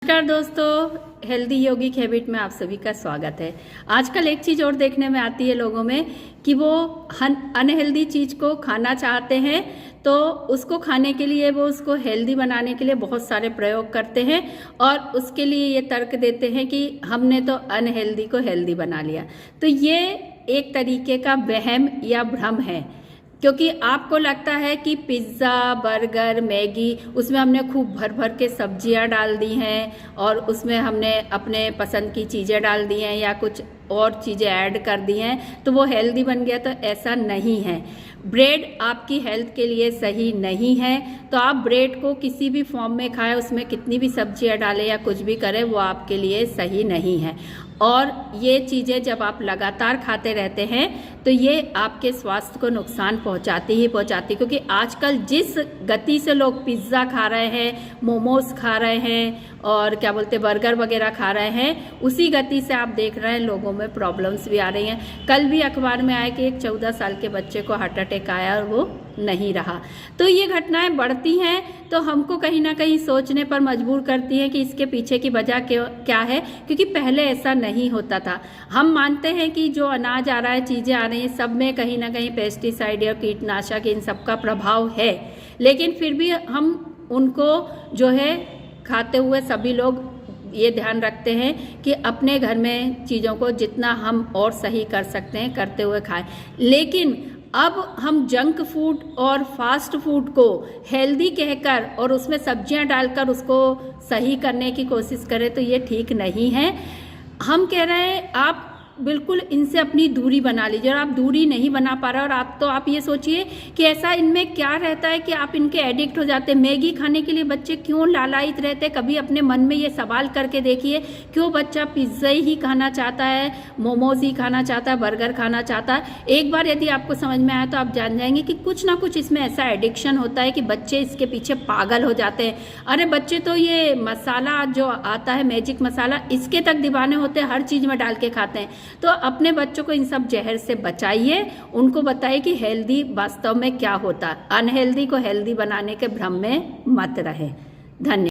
नमस्कार दोस्तों, हेल्दी योगिक हैबिट में आप सभी का स्वागत है। आजकल एक चीज़ और देखने में आती है लोगों में कि वो अनहेल्दी चीज़ को खाना चाहते हैं, तो उसको खाने के लिए वो उसको हेल्दी बनाने के लिए बहुत सारे प्रयोग करते हैं और उसके लिए ये तर्क देते हैं कि हमने तो अनहेल्दी को हेल्दी बना लिया। तो ये एक तरीके का वहम या भ्रम है, क्योंकि आपको लगता है कि पिज़्ज़ा, बर्गर, मैगी उसमें हमने खूब भर भर के सब्जियां डाल दी हैं और उसमें हमने अपने पसंद की चीज़ें डाल दी हैं या कुछ और चीज़ें ऐड कर दी हैं तो वो हेल्दी बन गया। तो ऐसा नहीं है। ब्रेड आपकी हेल्थ के लिए सही नहीं है, तो आप ब्रेड को किसी भी फॉर्म में खाएं, उसमें कितनी भी सब्जियां डालें या कुछ भी करें, वो आपके लिए सही नहीं है। और ये चीज़ें जब आप लगातार खाते रहते हैं तो ये आपके स्वास्थ्य को नुकसान पहुंचाती ही पहुंचाती, क्योंकि आजकल जिस गति से लोग पिज़्ज़ा खा रहे हैं, मोमोज खा रहे हैं और क्या बोलते बर्गर वगैरह खा रहे हैं, उसी गति से आप देख रहे हैं लोगों में प्रॉब्लम्स भी आ रही हैं। कल भी अखबार में आया कि एक 14 साल के बच्चे को हार्ट अटैक आया और वो नहीं रहा। तो ये घटनाएं बढ़ती हैं तो हमको कहीं ना कहीं सोचने पर मजबूर करती हैं कि इसके पीछे की वजह क्या है, क्योंकि पहले ऐसा नहीं होता था। हम मानते हैं कि जो अनाज आ रहा है, चीज़ें आ रही हैं, सब में कहीं ना कहीं पेस्टिसाइड या कीटनाशक इन सब का प्रभाव है, लेकिन फिर भी हम उनको जो है खाते हुए सभी लोग ये ध्यान रखते हैं कि अपने घर में चीज़ों को जितना हम और सही कर सकते हैं करते हुए खाएं। लेकिन अब हम जंक फूड और फास्ट फूड को हेल्दी कहकर और उसमें सब्जियां डालकर उसको सही करने की कोशिश करें तो ये ठीक नहीं है। हम कह रहे हैं आप बिल्कुल इनसे अपनी दूरी बना लीजिए, और आप दूरी नहीं बना पा रहे और आप ये सोचिए कि ऐसा इनमें क्या रहता है कि आप इनके एडिक्ट हो जाते हैं। मैगी खाने के लिए बच्चे क्यों लालायित रहते हैं, कभी अपने मन में ये सवाल करके देखिए, क्यों बच्चा पिज्ज़ा ही खाना चाहता है, मोमोज ही खाना चाहता है, बर्गर खाना चाहता है। एक बार यदि आपको समझ में आया तो आप जान जाएंगे कि कुछ ना कुछ इसमें ऐसा एडिक्शन होता है कि बच्चे इसके पीछे पागल हो जाते हैं। अरे बच्चे तो ये मसाला जो आता है, मैजिक मसाला, इसके तक दीवाने होते हैं, हर चीज़ में डाल के खाते हैं। तो अपने बच्चों को इन सब जहर से बचाइए, उनको बताइए कि हेल्दी वास्तव में क्या होता है। अनहेल्दी को हेल्दी बनाने के भ्रम में मत रहे। धन्यवाद।